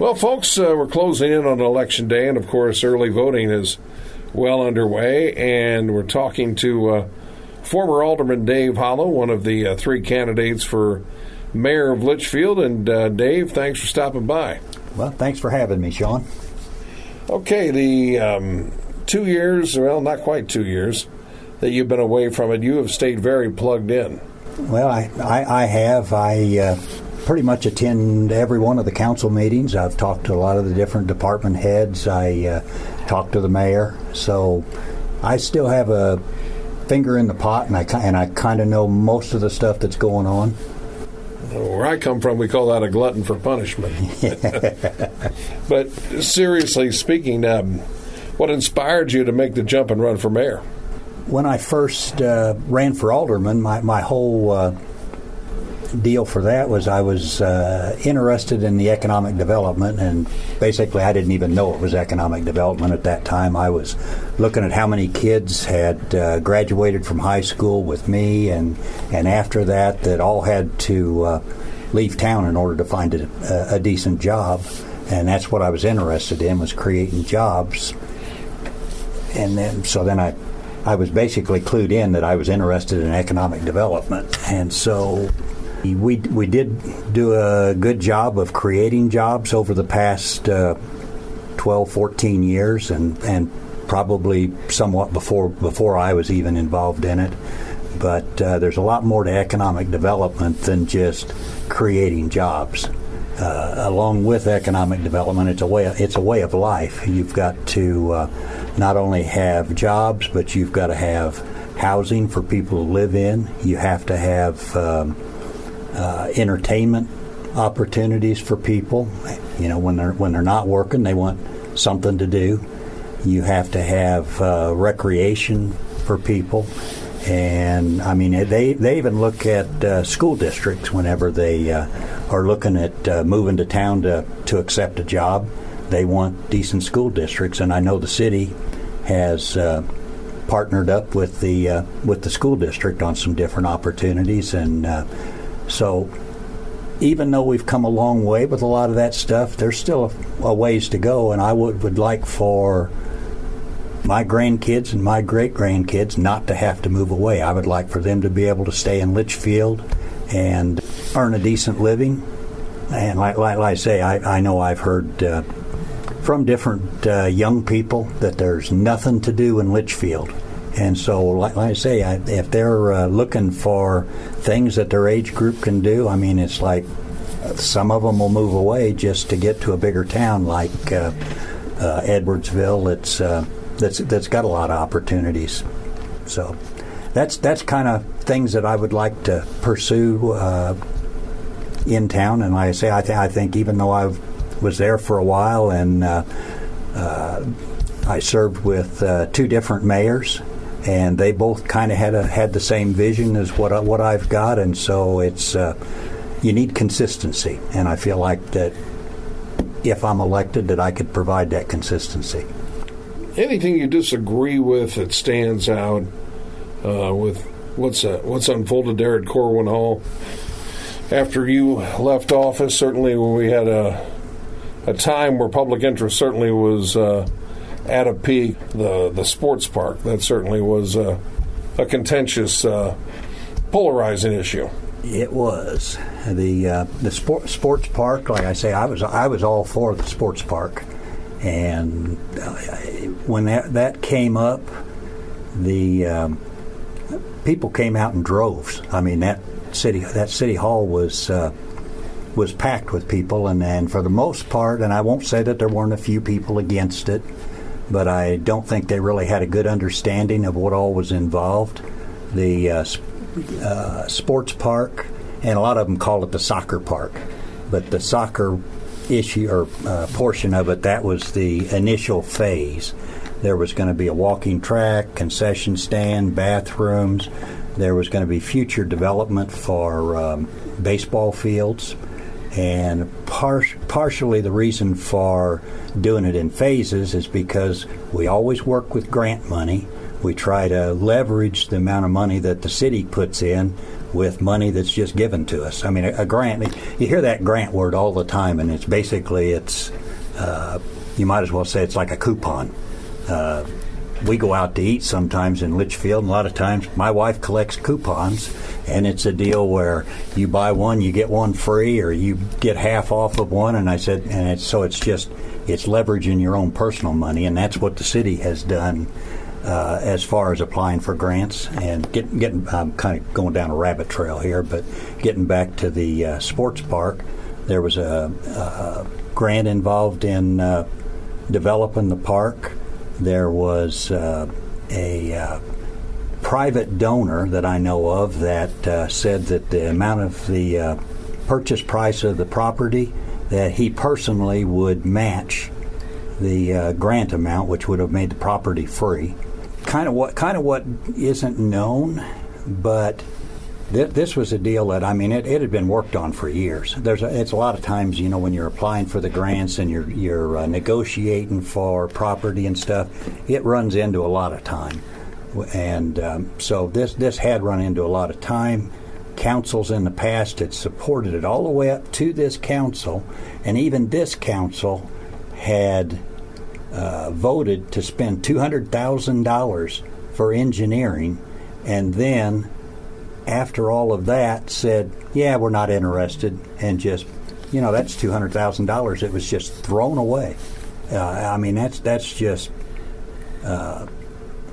Well, folks, we're closing in on Election Day, and of course, early voting is well underway, and we're talking to former Alderman Dave Hollo, one of the three candidates for mayor of Litchfield. And Dave, thanks for stopping by. Well, thanks for having me, Sean. Okay, the 2 years, well, not quite 2 years, that you've been away from it, you have stayed very plugged in. Well, I have. I pretty much attend every one of the council meetings. I've talked to a lot of the different department heads. I talked to the mayor. So I still have a finger in the pot, and I kind of know most of the stuff that's going on. Where I come from, we call that a glutton for punishment. But seriously speaking, what inspired you to make the jump and run for mayor? When I first ran for alderman, my whole deal for that was I was interested in the economic development, and basically I didn't even know it was economic development at that time. I was looking at how many kids had graduated from high school with me, and after that all had to leave town in order to find a decent job, and that's what I was interested in, was creating jobs. And then I was basically clued in that I was interested in economic development, and so we did do a good job of creating jobs over the past 12, 14 years, and probably somewhat before I was even involved in it. But there's a lot more to economic development than just creating jobs. Along with economic development, it's a way of life. You've got to not only have jobs, but you've got to have housing for people to live in. You have to have entertainment opportunities for people. You know, when they're not working, they want something to do. You have to have recreation for people. And I mean, they even look at school districts whenever they are looking at moving to town to accept a job. They want decent school districts, and I know the city has partnered up with the school district on some different opportunities, and so even though we've come a long way with a lot of that stuff, there's still a ways to go, and I would like for my grandkids and my great-grandkids not to have to move away. I would like for them to be able to stay in Litchfield and earn a decent living. And like I say, I know I've heard from different young people that there's nothing to do in Litchfield. And so, like I say, if they're looking for things that their age group can do, I mean, it's like some of them will move away just to get to a bigger town like Edwardsville. That's got a lot of opportunities. So that's kind of things that I would like to pursue in town. And like I say, I think even though I was there for a while, and I served with two different mayors, and they both kind of had the same vision as what I've got, and so it's you need consistency, and I feel like that if I'm elected, that I could provide that consistency. Anything you disagree with that stands out with what's unfolded there at Corwin Hall after you left office? Certainly, when we had a time where public interest certainly was at a peak, the sports park, that certainly was a contentious, polarizing issue. It was the sports park. Like I say, I was all for the sports park. And when that came up, the people came out in droves. I mean, that city hall was packed with people, and for the most part, and I won't say that there weren't a few people against it, but I don't think they really had a good understanding of what all was involved. The sports park, and a lot of them call it the soccer park, but the soccer issue or portion of it, that was the initial phase. There was going to be a walking track, concession stand, bathrooms. There was going to be future development for baseball fields, and partially the reason for doing it in phases is because we always work with grant money. We try to leverage the amount of money that the city puts in with money that's just given to us. I mean, a grant, you hear that grant word all the time, and it's basically, you might as well say it's like a coupon. We go out to eat sometimes in Litchfield, and a lot of times my wife collects coupons, and it's a deal where you buy one, you get one free, or you get half off of one. And I said, it's leveraging your own personal money, and that's what the city has done as far as applying for grants and getting. I'm kind of going down a rabbit trail here, but getting back to the sports park, there was a grant involved in developing the park. There was a private donor that I know of that said that the amount of the purchase price of the property, that he personally would match the grant amount, which would have made the property free. Kind of what isn't known, but this was a deal that, I mean, it had been worked on for years. It's a lot of times, when you're applying for the grants and you're negotiating for property and stuff, it runs into a lot of time. And so this had run into a lot of time. Councils in the past had supported it all the way up to this council, and even this council had voted to spend $200,000 for engineering, and then after all of that said, yeah, we're not interested, and just, that's $200,000 that was just thrown away. I mean, that's just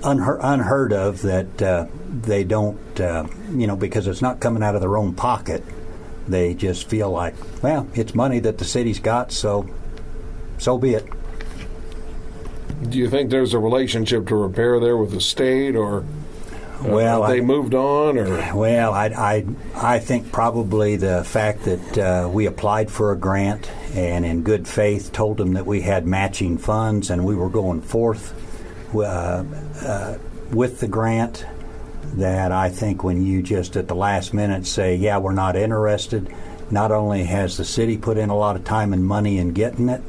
unheard of, that they don't, because it's not coming out of their own pocket. They just feel like, well, it's money that the city's got, so be it. Do you think there's a relationship to repair there with the state, or have they moved on? Or well, I think probably the fact that we applied for a grant and in good faith told them that we had matching funds and we were going forth with the grant, that I think when you just at the last minute say, yeah, we're not interested, not only has the city put in a lot of time and money in getting it,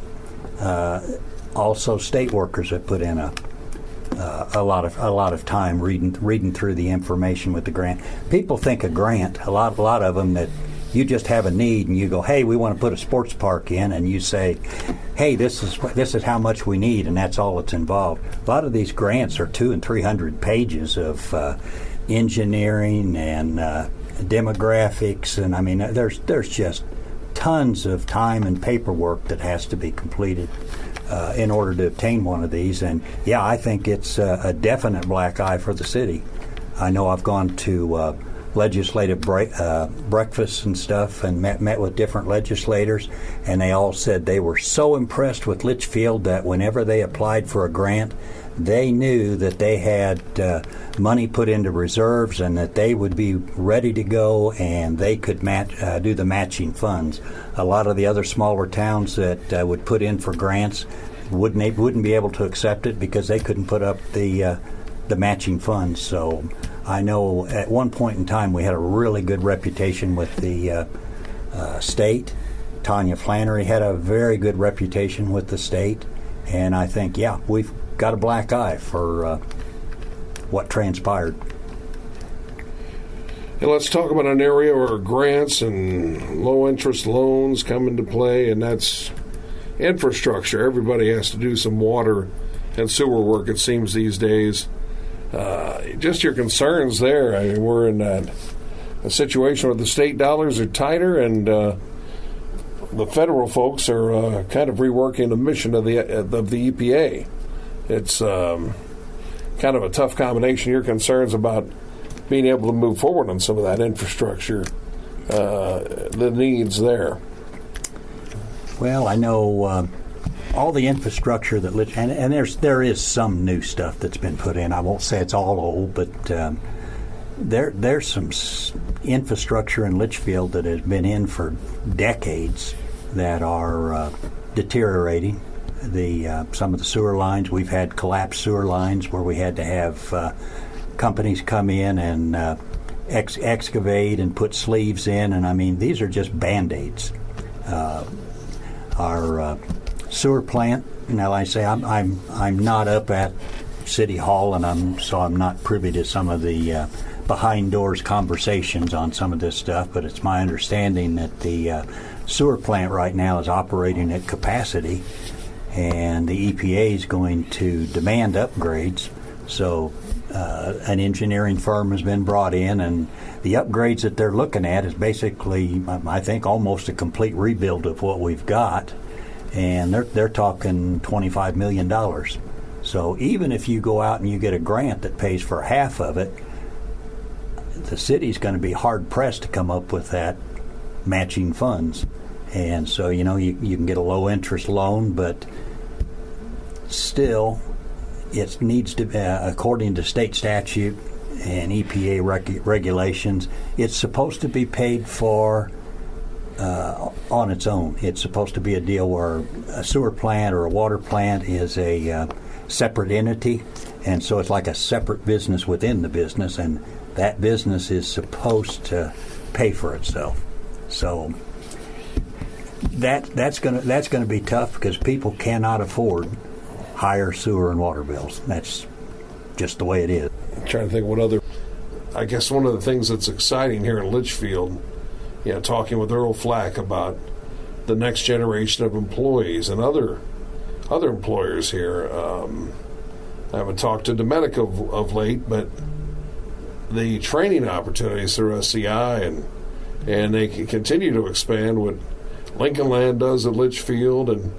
also state workers have put in a lot of time reading through the information with the grant. People think a grant, a lot of them, that you just have a need and you go, hey, we want to put a sports park in, and you say, hey, this is how much we need, and that's all that's involved. A lot of these grants are 200 and 300 pages of engineering and demographics, and I mean, there's just tons of time and paperwork that has to be completed in order to obtain one of these. And yeah, I think it's a definite black eye for the city. I know I've gone to legislative breakfasts and stuff and met with different legislators, and they all said they were so impressed with Litchfield that whenever they applied for a grant, they knew that they had money put into reserves and that they would be ready to go, and they could do the matching funds. A lot of the other smaller towns that would put in for grants wouldn't be able to accept it because they couldn't put up the matching funds. So I know at one point in time we had a really good reputation with the state. Tanya Flannery had a very good reputation with the state, and I think, yeah, we've got a black eye for what transpired. And let's talk about an area where grants and low-interest loans come into play, and that's infrastructure. Everybody has to do some water and sewer work, it seems, these days. Just your concerns there. I mean, we're in a situation where the state dollars are tighter, and the federal folks are kind of reworking the mission of the EPA. It's kind of a tough combination. Your concerns about being able to move forward on some of that infrastructure, the needs there. Well, I know all the infrastructure that and there is some new stuff that's been put in. I won't say it's all old, but there's some infrastructure in Litchfield that has been in for decades that are deteriorating. Some of the sewer lines, we've had collapsed sewer lines where we had to have companies come in and excavate and put sleeves in, and I mean, these are just Band-Aids. Our sewer plant, now I say I'm not up at City Hall, and I'm not privy to some of the behind doors conversations on some of this stuff, but it's my understanding that the sewer plant right now is operating at capacity, and the EPA is going to demand upgrades. So an engineering firm has been brought in, and the upgrades that they're looking at is basically, I think, almost a complete rebuild of what we've got, and they're talking $25 million. So even if you go out and you get a grant that pays for half of it, the city's going to be hard-pressed to come up with that matching funds. And so, you can get a low-interest loan, but still, it needs to be, according to state statute and EPA regulations, it's supposed to be paid for on its own. It's supposed to be a deal where a sewer plant or a water plant is a separate entity, and so it's like a separate business within the business, and that business is supposed to pay for itself. So that's gonna be tough because people cannot afford higher sewer and water bills. That's just the way it is. I'm trying to think what other. I guess one of the things that's exciting here in Litchfield, talking with Earl Flack about the next generation of employees and other employers here. I haven't talked to Domenica of late, but the training opportunities through SCI and they can continue to expand what Lincoln Land does at Litchfield, and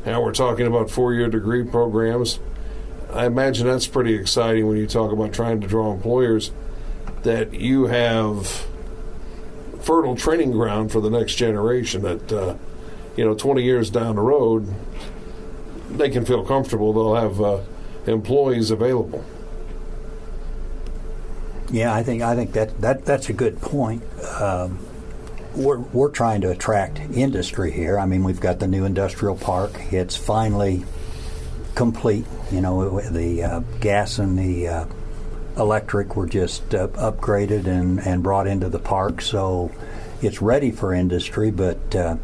now we're talking about 4-year degree programs. I imagine that's pretty exciting when you talk about trying to draw employers, that you have fertile training ground for the next generation that, 20 years down the road, they can feel comfortable. They'll have employees available. Yeah, I think that's a good point. We're trying to attract industry here. I mean, we've got the new industrial park. It's finally complete. The gas and the electric were just upgraded and brought into the park, so it's ready for industry. But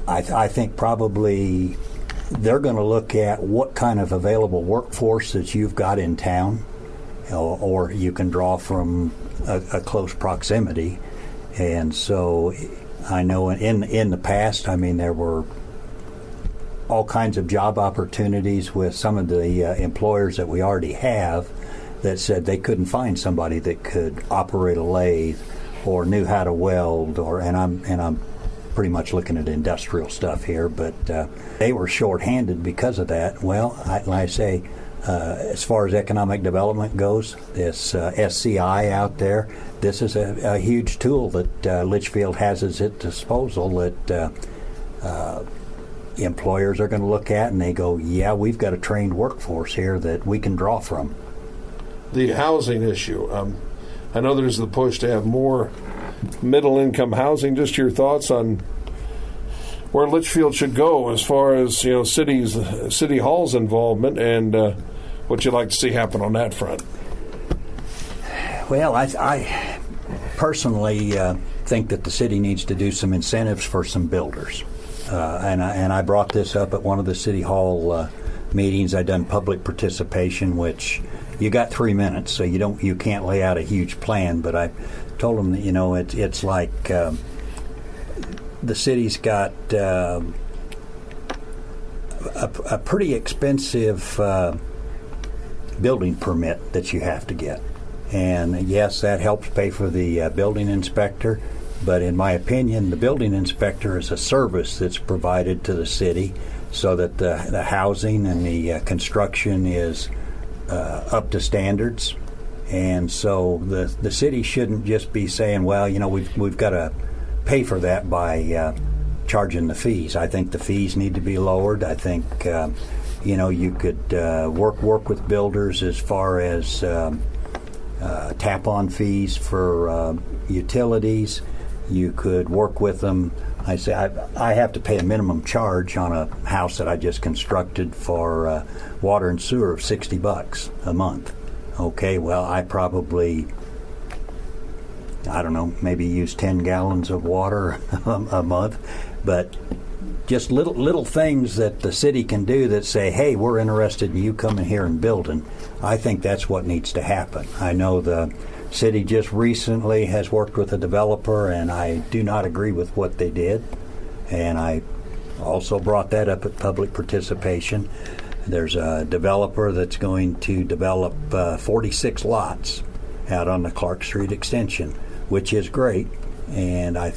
I think probably they're going to look at what kind of available workforce that you've got in town, or you can draw from a close proximity. And so I know in the past, there were all kinds of job opportunities with some of the employers that we already have that said they couldn't find somebody that could operate a lathe or knew how to weld, and I'm pretty much looking at industrial stuff here, but they were shorthanded because of that. Well, I say, as far as economic development goes, this SCI out there, this is a huge tool that Litchfield has at its disposal that employers are going to look at, and they go, yeah, we've got a trained workforce here that we can draw from. The housing issue. I know there's the push to have more middle-income housing. Just your thoughts on where Litchfield should go as far as City Hall's involvement, and what you'd like to see happen on that front. Well, I personally think that the city needs to do some incentives for some builders, and I brought this up at one of the City Hall meetings. I done public participation, which you got 3 minutes, so you can't lay out a huge plan. But I told them that it's like the city's got a pretty expensive building permit that you have to get. And yes, that helps pay for the building inspector, but in my opinion, the building inspector is a service that's provided to the city so that the housing and the construction is up to standards. And so the city shouldn't just be saying, well, we've got to pay for that by charging the fees. I think the fees need to be lowered. I think you could work with builders as far as tap-on fees for utilities. You could work with them. I say I have to pay a minimum charge on a house that I just constructed for water and sewer of $60 a month. Okay, well, I probably, maybe use 10 gallons of water a month, but just little things that the city can do that say, hey, we're interested in you coming here and building. I think that's what needs to happen. I know the city just recently has worked with a developer, and I do not agree with what they did. And I also brought that up at public participation. There's a developer that's going to develop 46 lots out on the Clark Street extension, which is great. And I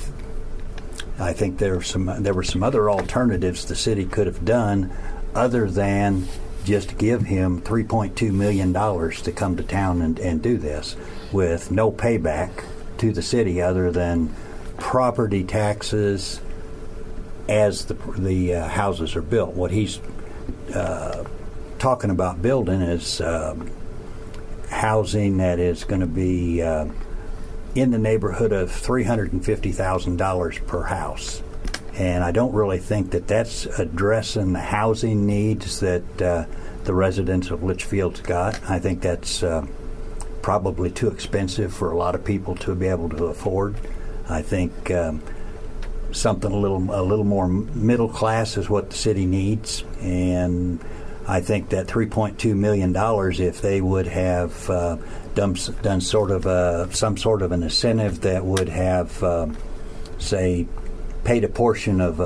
think there were some other alternatives the city could have done other than just give him $3.2 million to come to town and do this with no payback to the city other than property taxes as the houses are built. What he's talking about building is housing that is going to be in the neighborhood of $350,000 per house. And I don't really think that that's addressing the housing needs that the residents of Litchfield's got. I think that's probably too expensive for a lot of people to be able to afford. I think something a little more middle class is what the city needs. And I think that $3.2 million, if they would have done sort of some sort of an incentive that would have, say, paid a portion of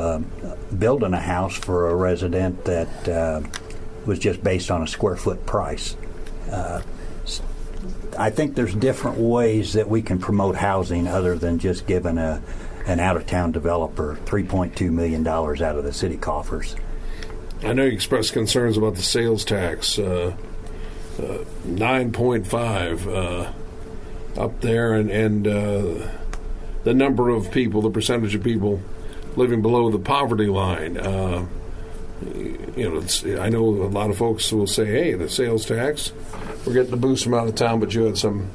building a house for a resident that was just based on a square foot price. I think there's different ways that we can promote housing other than just giving an out-of-town developer $3.2 million out of the city coffers. I know you expressed concerns about the sales tax, 9.5 up there, and the number of people, the percentage of people living below the poverty line. I know a lot of folks will say, "Hey, the sales tax, we're getting to boost them out of town," but you had some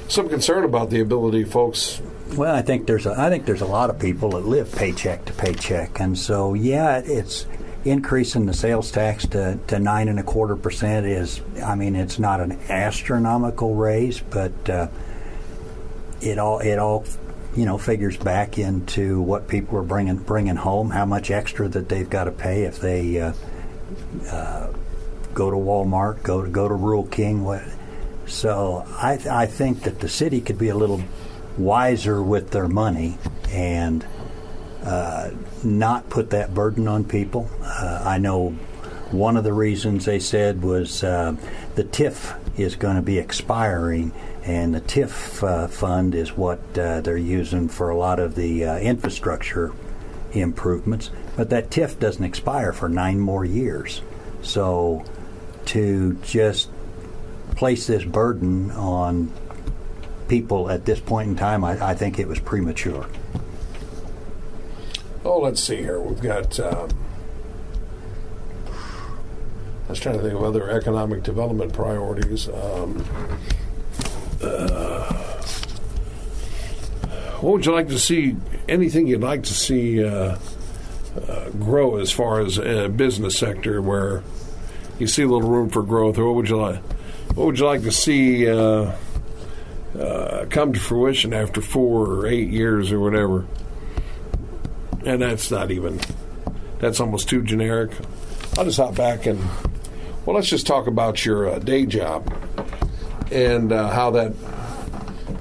concern about the ability of folks. Well, I think there's a lot of people that live paycheck to paycheck, and so it's increasing the sales tax to 9.25% is, it's not an astronomical raise, but it all figures back into what people are bringing home, how much extra that they've got to pay if they go to Walmart, go to Rural King. So I think that the city could be a little wiser with their money and not put that burden on people. I know one of the reasons they said was the TIF is going to be expiring, and the TIF fund is what they're using for a lot of the infrastructure improvements. But that TIF doesn't expire for 9 more years. So to just place this burden on people at this point in time, I think it was premature. Oh, let's see here. We've got, I was trying to think of other economic development priorities. What would you like to see, anything you'd like to see grow as far as a business sector where you see a little room for growth? Or what would you like to see come to fruition after 4 or 8 years or whatever? And that's almost too generic. I'll just hop back and, let's just talk about your day job and how that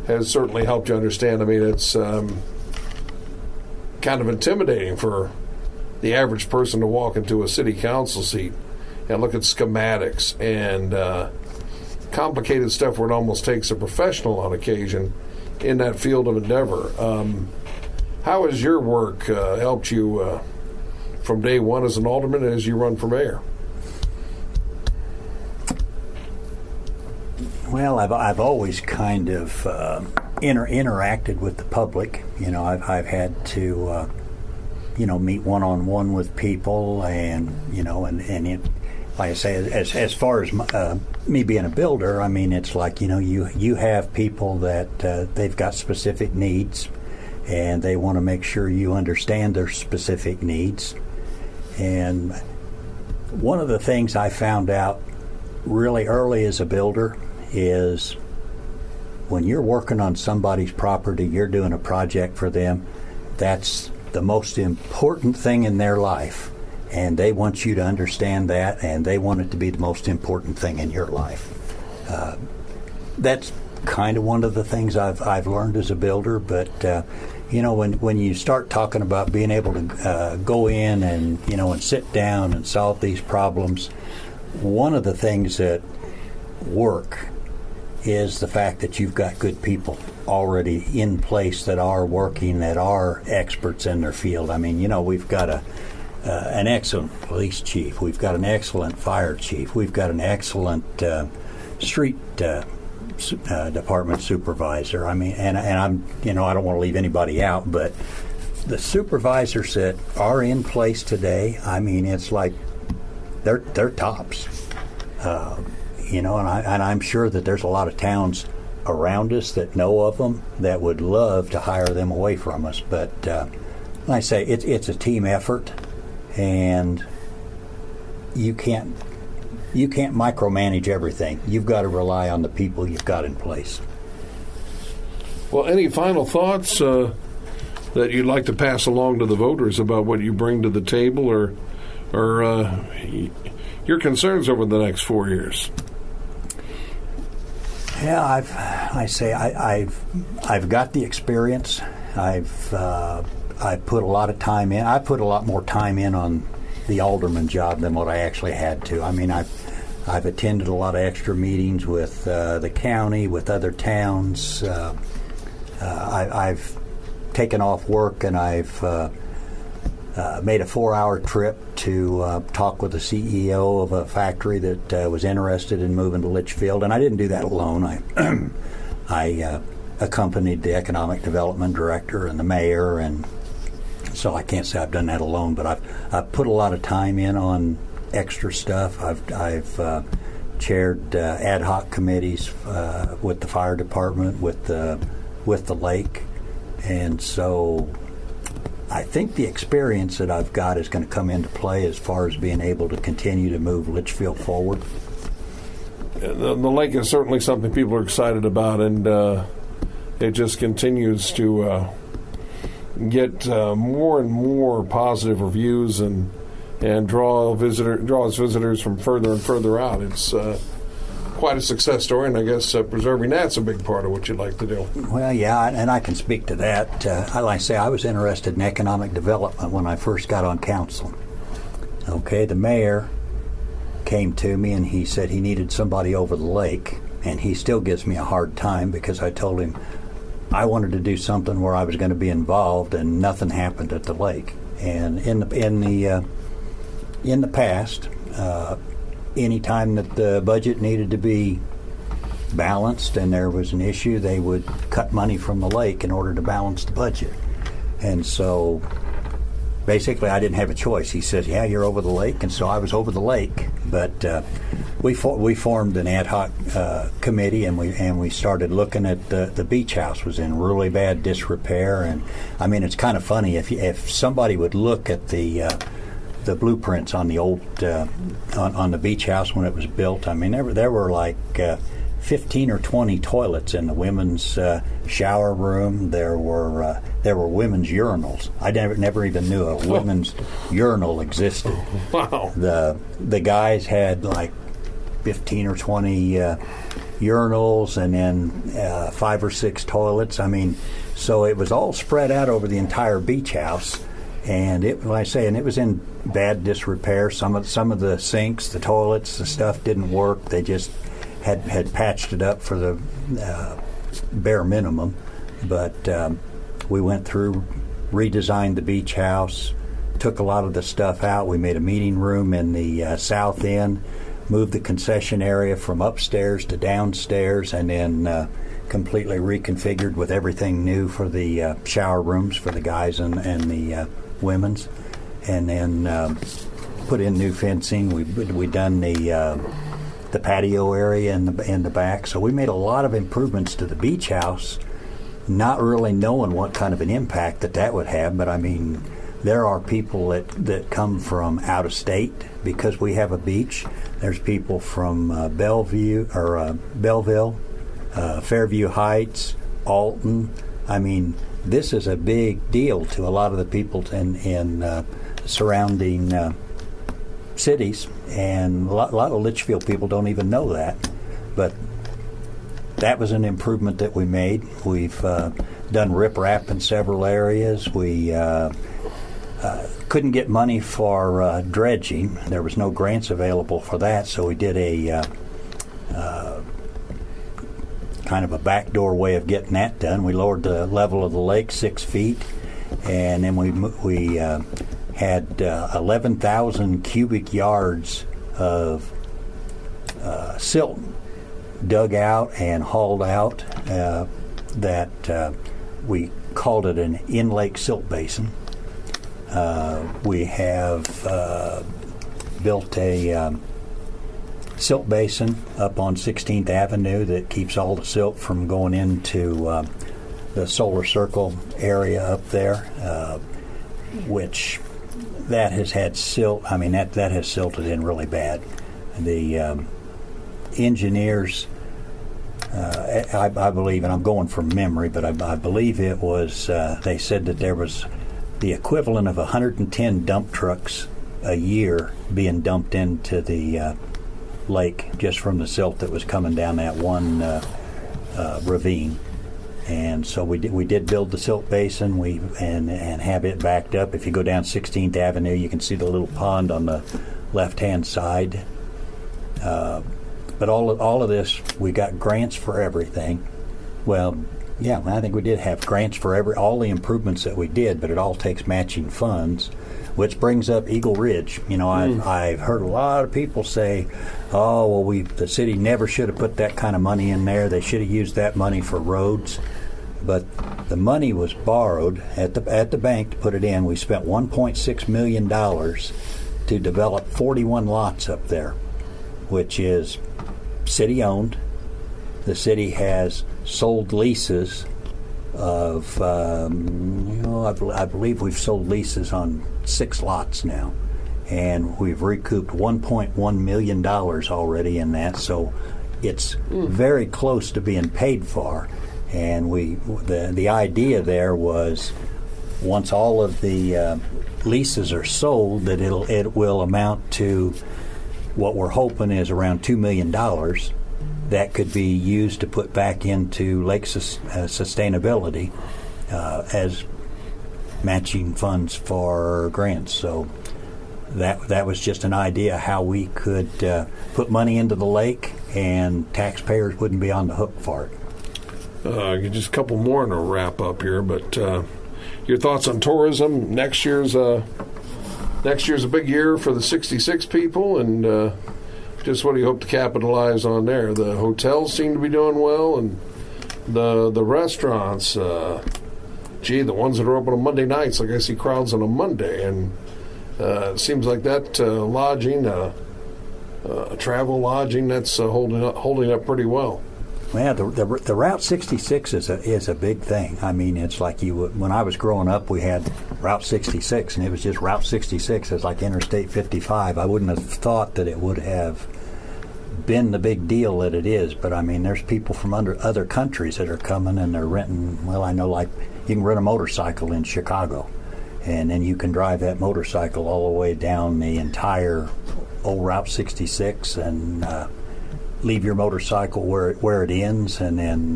has certainly helped you understand. It's kind of intimidating for the average person to walk into a city council seat and look at schematics and complicated stuff where it almost takes a professional on occasion in that field of endeavor. How has your work helped you from day one as an alderman as you run for mayor? Well, I've always kind of interacted with the public. I've had to meet one-on-one with people, and like I say, as far as me being a builder, it's like you have people that they've got specific needs, and they want to make sure you understand their specific needs. And one of the things I found out really early as a builder is when you're working on somebody's property, you're doing a project for them, that's the most important thing in their life, and they want you to understand that, and they want it to be the most important thing in your life. That's kind of one of the things I've learned as a builder, but when you start talking about being able to go in and and sit down and solve these problems, one of the things that work is the fact that you've got good people already in place that are working, that are experts in their field. I mean, we've got an excellent police chief, we've got an excellent fire chief, we've got an excellent street department supervisor. I mean, and I'm I don't want to leave anybody out, but the supervisors that are in place today, I mean, it's like they're tops. And I'm sure that there's a lot of towns around us that know of them that would love to hire them away from us. But like I say, it's a team effort, and you can't micromanage everything. You've got to rely on the people you've got in place. Well, any final thoughts that you'd like to pass along to the voters about what you bring to the table, or your concerns over the next 4 years? Yeah, I've got the experience. I've put a lot of time in. I put a lot more time in on the alderman job than what I actually had to. I mean, I've attended a lot of extra meetings with the county, with other towns. I've taken off work, and I've made a 4-hour trip to talk with the CEO of a factory that was interested in moving to Litchfield. And I didn't do that alone. I accompanied the economic development director and the mayor, and so I can't say I've done that alone, but I've put a lot of time in on extra stuff. I've chaired ad hoc committees with the fire department, with the lake, and so I think the experience that I've got is going to come into play as far as being able to continue to move Litchfield forward. The lake is certainly something people are excited about, and it just continues to get more and more positive reviews and draws visitors from further and further out. It's quite a success story, and I guess preserving that's a big part of what you'd like to do. Well, yeah, and I can speak to that. Like I say, I was interested in economic development when I first got on council. Okay, the mayor came to me and he said he needed somebody over the lake, and he still gives me a hard time because I told him I wanted to do something where I was going to be involved, and nothing happened at the lake. And in the past, any time that the budget needed to be balanced and there was an issue, they would cut money from the lake in order to balance the budget. And so basically I didn't have a choice. He said, yeah, you're over the lake, and so I was over the lake. But we formed an ad hoc committee, and we started looking at the beach house was in really bad disrepair. And I mean, it's kind of funny if somebody would look at the blueprints on the old on the beach house when it was built. I mean, there were like 15 or 20 toilets in the women's shower room. There were women's urinals. I never even knew a women's urinal existed. Wow. The guys had like 15 or 20 urinals, and then 5 or 6 toilets. I mean, so it was all spread out over the entire beach house. And it was in bad disrepair. Some of the sinks, the toilets, the stuff didn't work. They just had patched it up for the bare minimum. But we went through, redesigned the beach house, took a lot of the stuff out. We made a meeting room in the south end, moved the concession area from upstairs to downstairs, and then completely reconfigured with everything new for the shower rooms for the guys and the women's, and then put in new fencing. We done the patio area in the back. So we made a lot of improvements to the beach house, not really knowing what kind of an impact that would have. But I mean, there are people that come from out of state because we have a beach. There's people from Belleville, Fairview Heights, Alton. I mean, this is a big deal to a lot of the people in surrounding cities, and a lot of Litchfield people don't even know that. But that was an improvement that we made. We've done riprap in several areas. We couldn't get money for dredging. There was no grants available for that, so we did a kind of a backdoor way of getting that done. We lowered the level of the lake 6 feet, and then we had 11,000 cubic yards of silt dug out and hauled out that we called it an in-lake silt basin. We have built a silt basin up on 16th Avenue that keeps all the silt from going into the Solar Circle area up there, which that has had silt. I mean, that has silted in really bad. The engineers, I believe, and I'm going from memory, but I believe it was, they said that there was the equivalent of 110 dump trucks a year being dumped into the lake just from the silt that was coming down that one ravine. And so we did build the silt basin and have it backed up. If you go down 16th Avenue, you can see the little pond on the left-hand side. But all of this, we got grants for everything. Well, yeah, I think we did have grants for all the improvements that we did, but it all takes matching funds, which brings up Eagle Ridge. You know, I've heard a lot of people say, "Oh, well, the city never should have put that kind of money in there. They should have used that money for roads." But the money was borrowed at the bank to put it in. We spent $1.6 million to develop 41 lots up there, which is city-owned. The city has sold leases of, I believe we've sold leases on 6 lots now, and we've recouped $1.1 million already in that, so it's very close to being paid for. And the idea there was, once all of the leases are sold, that it will amount to what we're hoping is around $2 million that could be used to put back into lake sustainability as matching funds for grants. So that was just an idea how we could put money into the lake and taxpayers wouldn't be on the hook for it. Just a couple more and a wrap up here, but your thoughts on tourism? Next year's a big year for the 66 people, and just what do you hope to capitalize on there? The hotels seem to be doing well, and the restaurants, the ones that are open on Monday nights, like I see crowds on a Monday, and it seems like that lodging, travel lodging, that's holding up pretty well. Yeah, the Route 66 is a big thing. I mean, it's like when I was growing up, we had Route 66, and it was just Route 66. It's like Interstate 55. I wouldn't have thought that it would have been the big deal that it is. But I mean, there's people from other countries that are coming and they're renting. Well, I know, like, you can rent a motorcycle in Chicago, and then you can drive that motorcycle all the way down the entire old Route 66 and leave your motorcycle where it ends, and then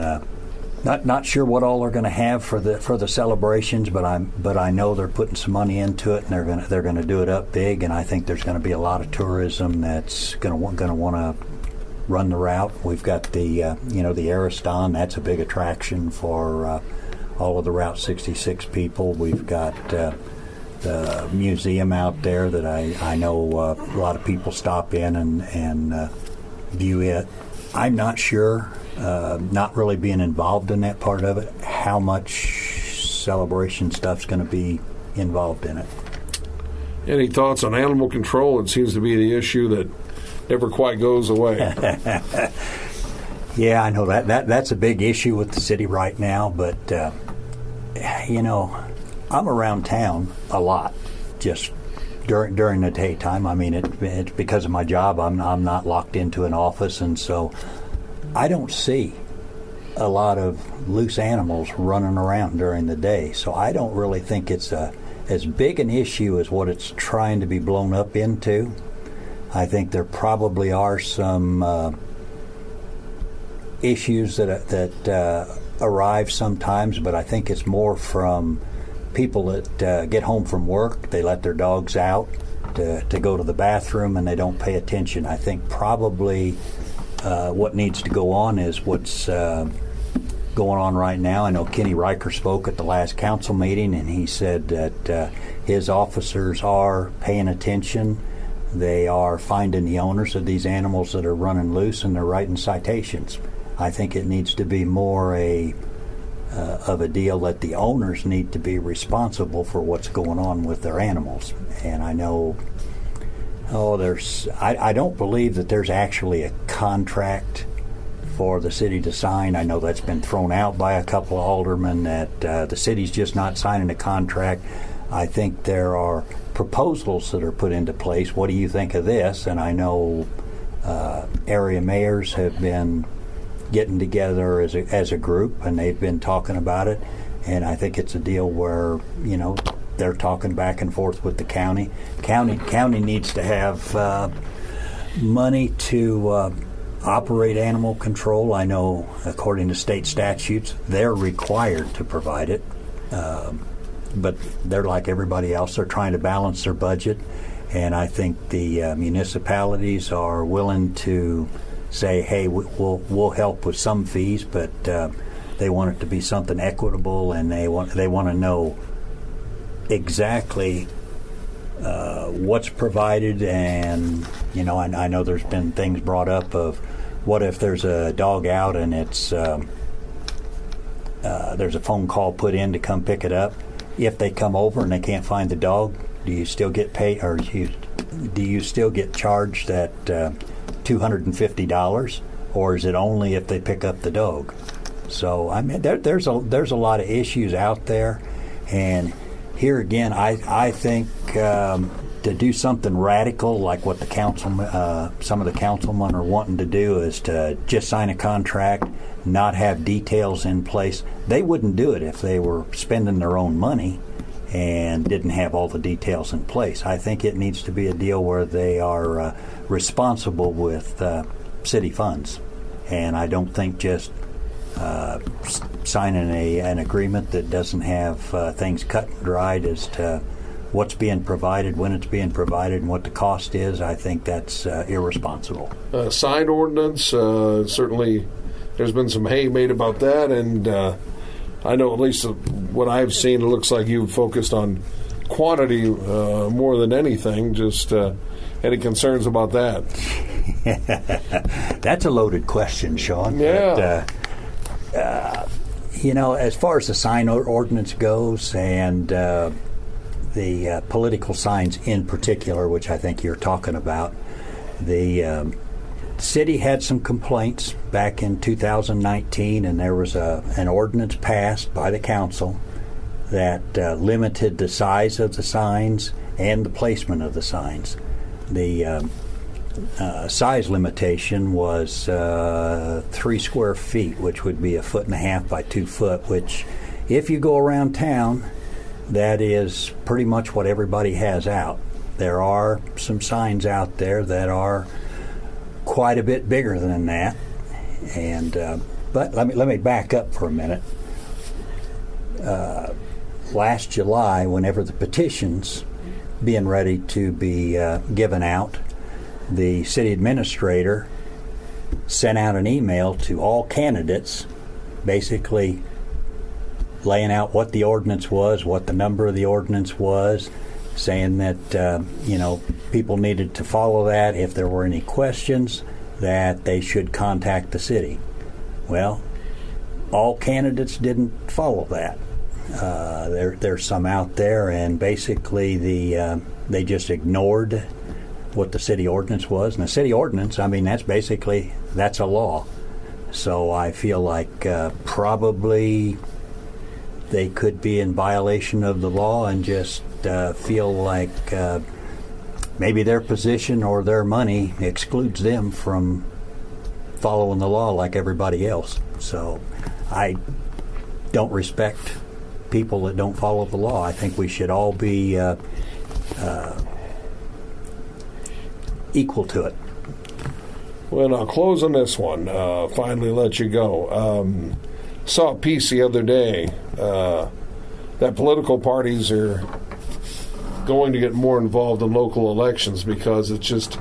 not sure what all they're going to have for the celebrations, but I know they're putting some money into it, and they're going to do it up big, and I think there's going to be a lot of tourism that's going to want to run the route. We've got the Ariston. That's a big attraction for all of the Route 66 people. We've got the museum out there that I know a lot of people stop in and view it. I'm not sure, not really being involved in that part of it, how much celebration stuff's going to be involved in it. Any thoughts on animal control? It seems to be the issue that never quite goes away. Yeah, I know that's a big issue with the city right now, but I'm around town a lot, just during the daytime. I mean, it's because of my job. I'm not locked into an office, and so I don't see a lot of loose animals running around during the day. So I don't really think it's as big an issue as what it's trying to be blown up into. I think there probably are some issues that arrive sometimes, but I think it's more from people that get home from work. They let their dogs out to go to the bathroom and they don't pay attention. I think probably what needs to go on is what's going on right now. I know Kenny Riker spoke at the last council meeting, and he said that his officers are paying attention. They are finding the owners of these animals that are running loose, and they're writing citations. I think it needs to be more of a deal that the owners need to be responsible for what's going on with their animals. And I know, I don't believe that there's actually a contract for the city to sign. I know that's been thrown out by a couple of aldermen, that the city's just not signing a contract. I think there are proposals that are put into place. What do you think of this? And I know area mayors have been getting together as a group, and they've been talking about it. And I think it's a deal where, they're talking back and forth with the county. County needs to have money to operate animal control. I know, according to state statutes, they're required to provide it. But they're like everybody else. They're trying to balance their budget. And I think the municipalities are willing to say, hey, we'll help with some fees, but they want it to be something equitable, and they want to know exactly what's provided. And I know there's been things brought up of what if there's a dog out and it's there's a phone call put in to come pick it up. If they come over and they can't find the dog, do you still get paid, or do you still get charged that $250, or is it only if they pick up the dog? So I mean, there's a lot of issues out there, and here again, I think to do something radical like what the some of the councilmen are wanting to do is to just sign a contract, not have details in place. They wouldn't do it if they were spending their own money and didn't have all the details in place. I think it needs to be a deal where they are responsible with city funds, and I don't think just signing an agreement that doesn't have things cut and dried as to what's being provided, when it's being provided, and what the cost is. I think that's irresponsible. Sign ordinance, certainly there's been some hay made about that, and I know at least what I've seen, it looks like you've focused on quantity more than anything. Just any concerns about that? That's a loaded question, Sean. Yeah. But, as far as the sign ordinance goes, and the political signs in particular, which I think you're talking about, the city had some complaints back in 2019, and there was an ordinance passed by the council that limited the size of the signs and the placement of the signs. The size limitation was 3 square feet, which would be 1.5 feet by 2 feet, which, if you go around town, that is pretty much what everybody has out. There are some signs out there that are quite a bit bigger than that, and but let me back up for a minute. Last July, whenever the petitions being ready to be given out, the city administrator sent out an email to all candidates, basically laying out what the ordinance was, what the number of the ordinance was, saying that people needed to follow that. If there were any questions, that they should contact the city. Well, all candidates didn't follow that. There's some out there, and basically they just ignored what the city ordinance was. And the city ordinance, I mean, that's a law. So I feel like probably they could be in violation of the law and just feel like maybe their position or their money excludes them from following the law like everybody else. So I don't respect people that don't follow the law. I think we should all be equal to it. Well, I'll close on this one. Finally let you go. Saw a piece the other day that political parties are going to get more involved in local elections because it's just